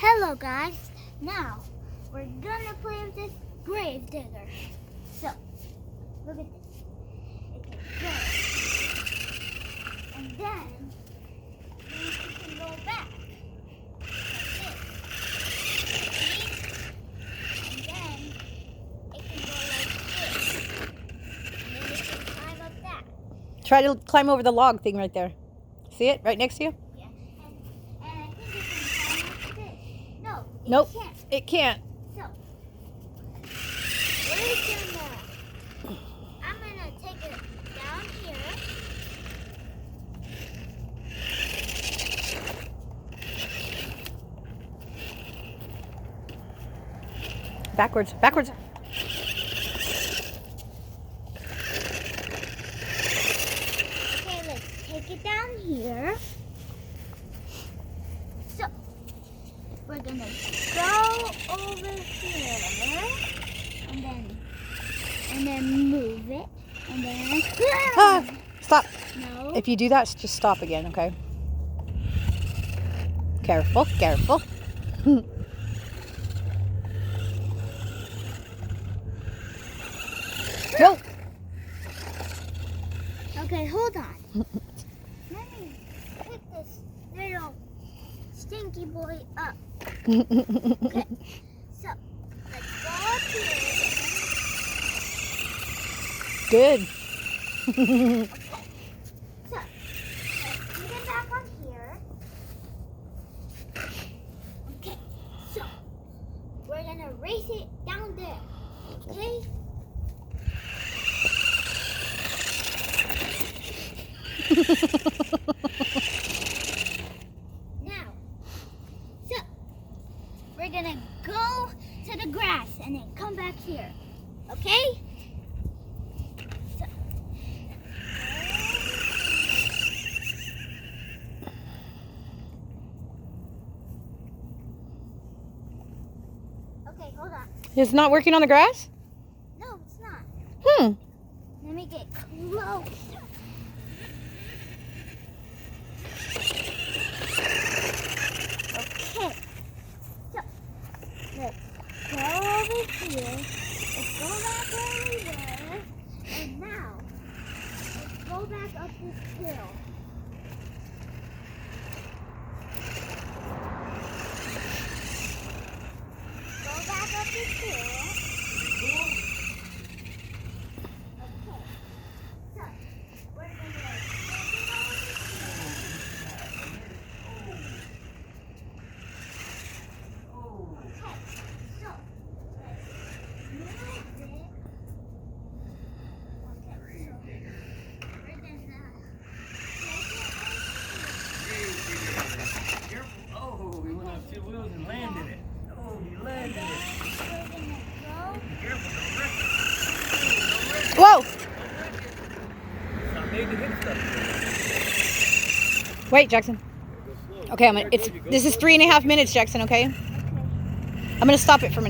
Hello guys, now we're gonna play with this grave digger. So, look at this. It can go. And then it can go back. Like this. And then it can go like this. And then it can climb up that. Try to climb over the log thing right there. See it? Right next to you? Yeah. And I think it can climb up this. No, it Nope. can't. It can't. So, I'm gonna take it down here. Backwards. Backwards. Okay, let's take it down here. So, we're gonna go over here, and then move it, and then Ah, stop. no. If you do that, just stop again, okay? Careful, careful. Go. Okay, hold on. Let me pick this little stinky boy up. Okay, so let's go up here. Good. Okay, so let's put it back on here. Okay, so we're gonna race it down there. Okay? Now, so we're gonna go to the grass and then come back here. Okay? So, okay, hold on. It's not working on the grass? No, it's not. Hmm. Let me get close. Okay. So, let's go over here. Let's go back where we were. And now, let's go back up this hill. Go back up this hill. Okay. So, we're gonna take it over here. Okay. So, let's move it. Okay. So, we're gonna Careful. Oh, he went on two wheels and landed it. Oh, he landed it. we're gonna go. Careful, don't wreck it. Don't wreck it. Whoa. It's not made to hit stuff. Wait, Jackson. Go slow. Okay, There, this go is slow. 3.5 minutes, Jackson, okay? Okay. I'm gonna stop it for a minute.